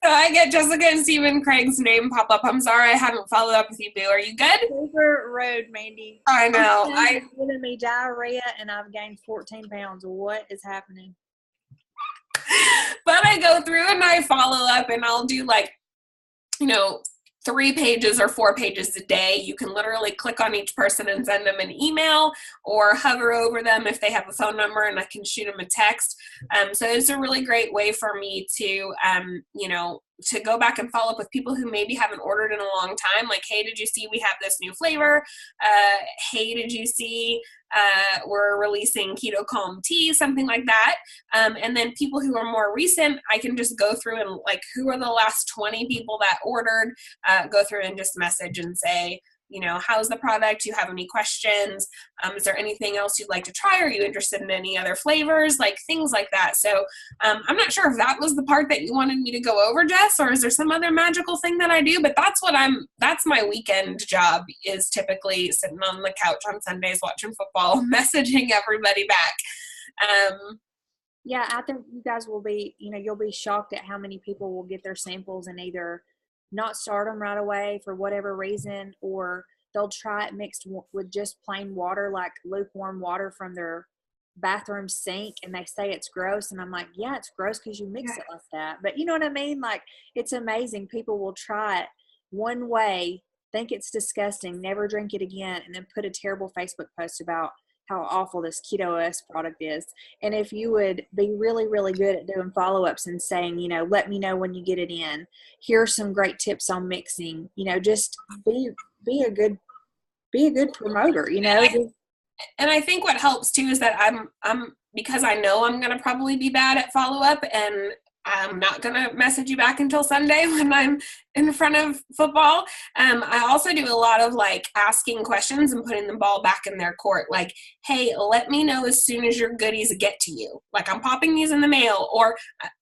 So I get Jessica and Stephen Craig's name pop up. I'm sorry I haven't followed up with you, Boo. Are you good? Favorite road, Mandy. I know. It's giving me diarrhea, and I've gained 14 pounds. What is happening? But I go through and I follow up, and I'll do 3 pages or 4 pages a day. You can literally click on each person and send them an email, or hover over them if they have a phone number, and I can shoot them a text. So it's a really great way for me to, to go back and follow up with people who maybe haven't ordered in a long time. Like, hey, did you see we have this new flavor? Hey, did you see we're releasing Keto Calm tea, something like that. And then people who are more recent, I can just go through and who are the last 20 people that ordered, go through and just message and say, how's the product? Do you have any questions? Is there anything else you'd like to try? Are you interested in any other flavors? Things like that. So I'm not sure if that was the part that you wanted me to go over, Jess, or is there some other magical thing that I do? But that's my weekend job, is typically sitting on the couch on Sundays watching football, messaging everybody back. Yeah, I think you guys will be, you'll be shocked at how many people will get their samples and either not start them right away for whatever reason, or they'll try it mixed with just plain water, like lukewarm water from their bathroom sink, and they say it's gross. And I'm like, yeah, it's gross because you mix it like that. But you know what I mean? Like, it's amazing. People will try it one way, think it's disgusting, never drink it again, and then put a terrible Facebook post about how awful this Keto OS product is. And if you would be really, really good at doing follow-ups and saying, let me know when you get it in. Here are some great tips on mixing. Just be a good promoter. And I think what helps too is that I'm because I know I'm gonna probably be bad at follow-up, and I'm not gonna message you back until Sunday when I'm in front of football. I also do a lot of like asking questions and putting the ball back in their court. Like, hey, let me know as soon as your goodies get to you. Like, I'm popping these in the mail, or,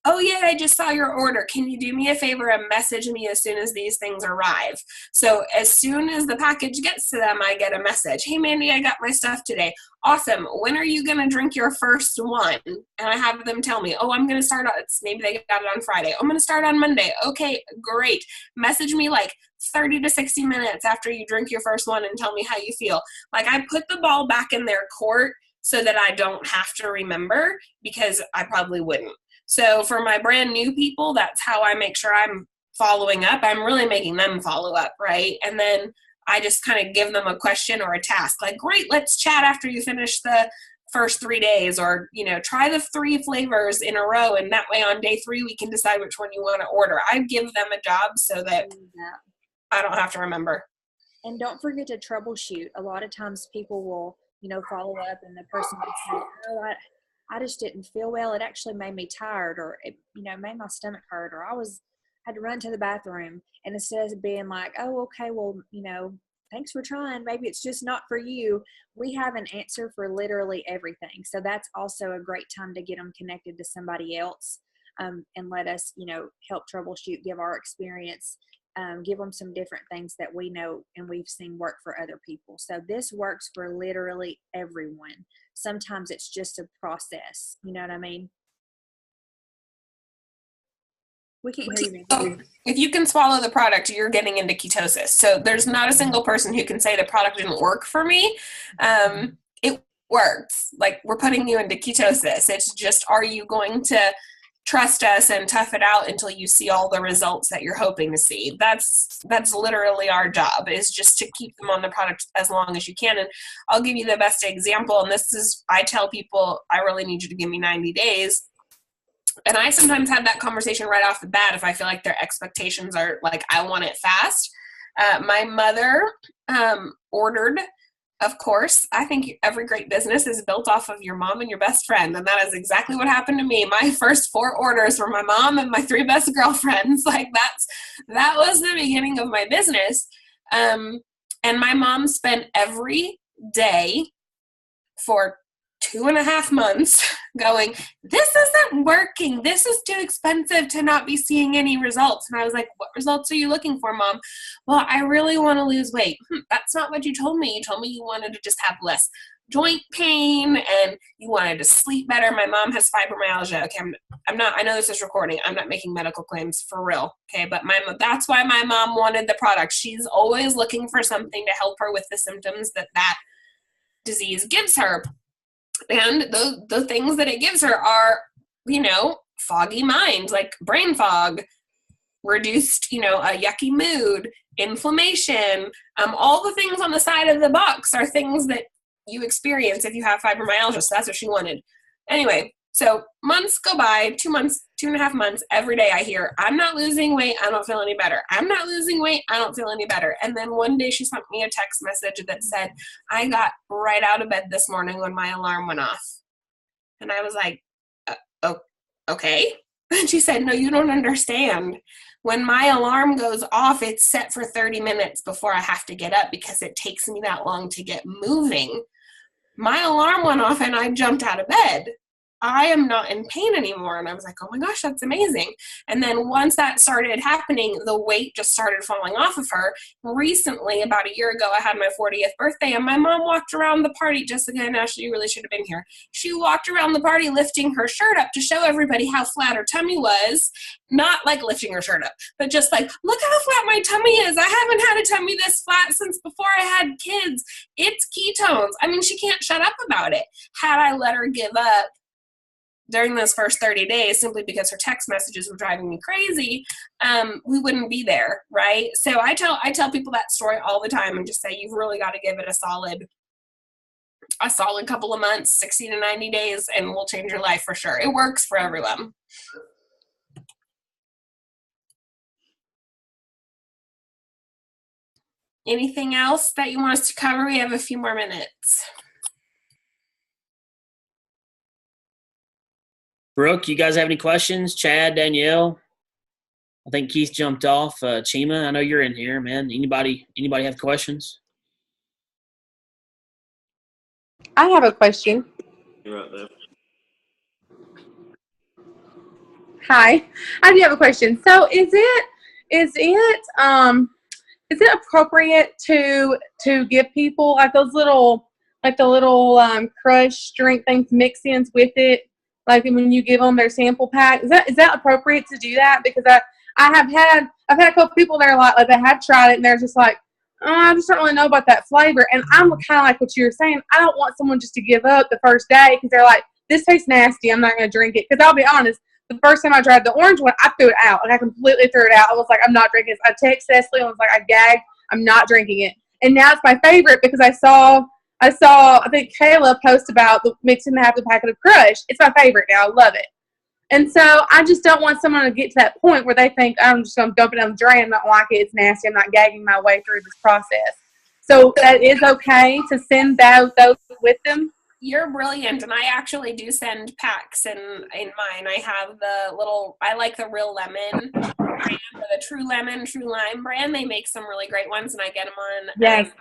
oh yeah, I just saw your order. Can you do me a favor and message me as soon as these things arrive? So as soon as the package gets to them, I get a message. Hey, Mandy, I got my stuff today. Awesome. When are you going to drink your first one? And I have them tell me, oh, I'm going to start on, maybe they got it on Friday. I'm going to start on Monday. Okay, great. Message me like 30 to 60 minutes after you drink your first one and tell me how you feel. Like, I put the ball back in their court so that I don't have to remember, because I probably wouldn't. So for my brand new people, that's how I make sure I'm following up. I'm really making them follow up, right? And then I just kind of give them a question or a task. Like, great, let's chat after you finish the first 3 days, or, try the 3 flavors in a row. And that way on day 3, we can decide which one you want to order. I give them a job so that I don't have to remember. And don't forget to troubleshoot. A lot of times people will, follow up, and the person will say, oh, I just didn't feel well. It actually made me tired, or it, made my stomach hurt, or had to run to the bathroom. And instead of being like, oh, okay, well, thanks for trying, maybe it's just not for you, we have an answer for literally everything. So that's also a great time to get them connected to somebody else, and let us, help troubleshoot, give our experience, give them some different things that we know and we've seen work for other people. So this works for literally everyone. Sometimes it's just a process. You know what I mean? We can't hear you. So if you can swallow the product, you're getting into ketosis. So there's not a single person who can say the product didn't work for me. It works. Like, we're putting you into ketosis. It's just, are you going to trust us and tough it out until you see all the results that you're hoping to see? That's literally our job, is just to keep them on the product as long as you can. And I'll give you the best example. And this is, I tell people, I really need you to give me 90 days. And I sometimes have that conversation right off the bat if I feel like their expectations are like, I want it fast. My mother ordered, of course, I think every great business is built off of your mom and your best friend. And that is exactly what happened to me. My first 4 orders were my mom and my 3 best girlfriends. Like, that was the beginning of my business. And my mom spent every day for 2.5 months going, this isn't working. This is too expensive to not be seeing any results. And I was like, what results are you looking for, Mom? Well, I really want to lose weight. That's not what you told me. You told me you wanted to just have less joint pain and you wanted to sleep better. My mom has fibromyalgia. Okay, I'm not, I know this is recording. I'm not making medical claims for real. Okay, but that's why my mom wanted the product. She's always looking for something to help her with the symptoms that disease gives her. And the things that it gives her are, foggy mind, like brain fog, reduced, a yucky mood, inflammation. All the things on the side of the box are things that you experience if you have fibromyalgia. So that's what she wanted. Anyway, so months go by, 2 months, 2.5 months, every day I hear, I'm not losing weight, I don't feel any better. I'm not losing weight, I don't feel any better. And then one day she sent me a text message that said, I got right out of bed this morning when my alarm went off. And I was like, okay. And she said, no, you don't understand. When my alarm goes off, it's set for 30 minutes before I have to get up because it takes me that long to get moving. My alarm went off and I jumped out of bed. I am not in pain anymore. And I was like, oh my gosh, that's amazing. And then once that started happening, the weight just started falling off of her. Recently, about a year ago, I had my 40th birthday, and my mom walked around the party. Jessica and Ashley, you really should have been here. She walked around the party lifting her shirt up to show everybody how flat her tummy was. Not like lifting her shirt up, but just like, look how flat my tummy is. I haven't had a tummy this flat since before I had kids. It's ketones. I mean, she can't shut up about it. Had I let her give up during those first 30 days, simply because her text messages were driving me crazy, we wouldn't be there, right? So I tell people that story all the time and just say, you've really got to give it a solid couple of months, 60 to 90 days, and we'll change your life for sure. It works for everyone. Anything else that you want us to cover? We have a few more minutes. Brooke, you guys have any questions? Chad, Danielle? I think Keith jumped off. Chima, I know you're in here, man. Anybody have questions? I have a question. You're right there. Hi, I do have a question. So is it appropriate to give people like those little crush drink things mix-ins with it, like when you give them their sample pack? Is that appropriate to do that? Because I've had a couple people that are like they had tried it and they're just like, oh, I just don't really know about that flavor. And I'm kind of like what you were saying. I don't want someone just to give up the first day because they're like, this tastes nasty, I'm not going to drink it. Because I'll be honest, the first time I tried the orange one, I threw it out. Like I completely threw it out. I was like, I'm not drinking this. I texted Cecily and was like, I gagged. I'm not drinking it. And now it's my favorite because I saw I think Kayla post about mixing half the packet of Crush. It's my favorite now. I love it. And so I just don't want someone to get to that point where they think, I'm just going to dump it down the drain. I'm not like it. It's nasty. I'm not gagging my way through this process. So that is okay to send those with them? You're brilliant, and I actually do send packs in mine. I have I like the Real Lemon brand, or the True Lemon, True Lime brand. They make some really great ones, and I get them on Yes.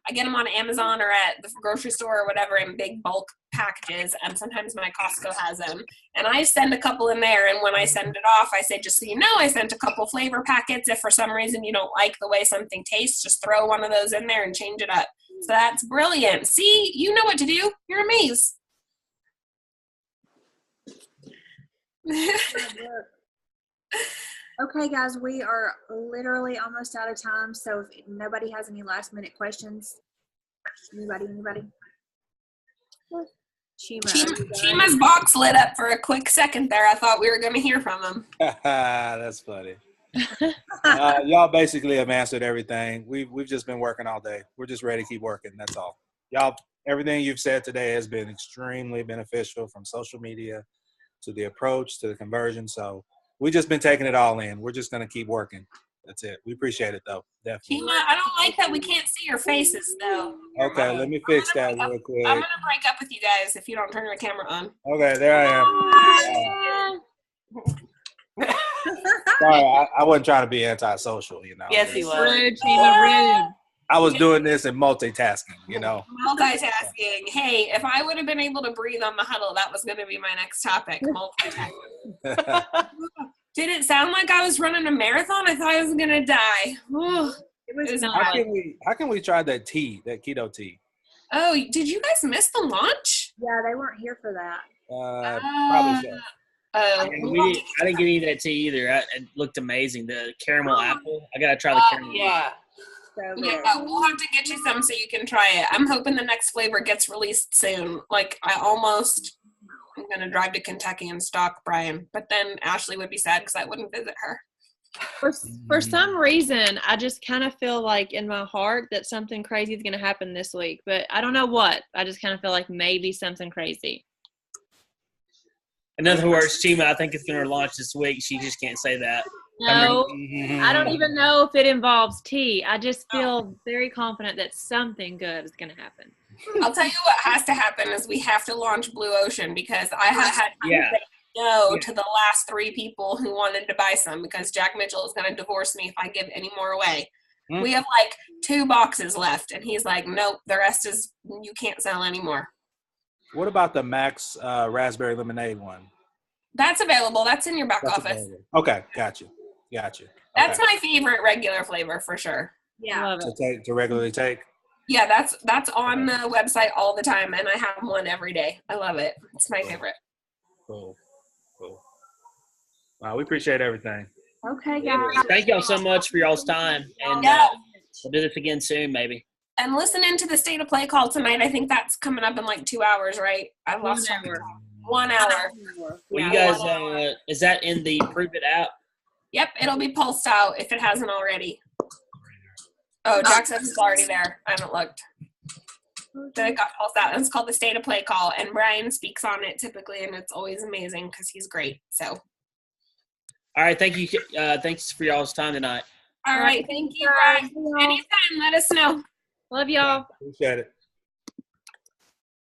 I get them on Amazon or at the grocery store or whatever in big bulk packages, and sometimes my Costco has them. And I send a couple in there, and when I send it off, I say, just so you know, I sent a couple flavor packets. If for some reason you don't like the way something tastes, just throw one of those in there and change it up. So that's brilliant. See, you know what to do. You're amazed. Okay, guys, we are literally almost out of time. So if nobody has any last minute questions, anybody? Chima's box lit up for a quick second there. I thought we were going to hear from him. That's funny. Y'all basically have answered everything. We've just been working all day. We're just ready to keep working. That's all. Y'all, everything you've said today has been extremely beneficial, from social media to the approach to the conversion. So we've just been taking it all in. We're just going to keep working. That's it. We appreciate it, though. Definitely. Chima, I don't like that we can't see your faces, though. Okay, let me fix that real quick. I'm going to break up with you guys if you don't turn your camera on. Okay, there I am. Sorry, I wasn't trying to be antisocial, you know. Yes, he was. Rude, Chima, rude. I was doing this and multitasking, you know. Multitasking. Hey, if I would have been able to breathe on the huddle, that was going to be my next topic, multitasking. Did it sound like I was running a marathon? I thought I was going to die. Ooh, it was not. How can we try that keto tea? Oh, did you guys miss the launch? Yeah, they weren't here for that. Probably so. I didn't get any of that tea either. It looked amazing. The caramel apple. I got to try the caramel. Yeah. So Yeah, good. we'll have to get you some so you can try it. I'm hoping the next flavor gets released soon. Like, I'm going to drive to Kentucky and stalk Brian. But then Ashley would be sad because I wouldn't visit her. For some reason, I just kind of feel like in my heart that something crazy is going to happen this week. But I don't know what. I just kind of feel like maybe something crazy. In other words, Chima, I think it's going to launch this week. She just can't say that. No, I don't even know if it involves tea. I just feel very confident that something good is going to happen. I'll tell you what has to happen is we have to launch Blue Ocean, because I have had to say no to the last 3 people who wanted to buy some, because Jack Mitchell is going to divorce me if I give any more away. We have like 2 boxes left, and he's like, nope, the rest is, you can't sell anymore. What about the Max raspberry lemonade one? That's available. That's in your back That's office. available. Okay, got you. That's Okay. my favorite regular flavor for sure. Yeah. Love it. To regularly take. Yeah, that's on the website all the time, and I have one every day. I love it. It's my favorite. Cool. Wow, we appreciate everything. Okay, guys. Thank y'all so much for y'all's time, and Yeah. we'll do this again soon, maybe. And listen into the State of Play call tonight. I think that's coming up in like 2 hours, right? I lost track of time. 1 hour. Well, you Yeah. guys, is that in the Prove It app? Yep, it'll be pulsed out if it hasn't already. Oh, Jack says it's already there. I haven't looked. But it got pulsed out. It's called the State of Play call, and Brian speaks on it typically, and it's always amazing because he's great. So, All right, thank you. Thanks for y'all's time tonight. all right, thank you, Brian. Anytime, let us know. Love y'all. Appreciate it.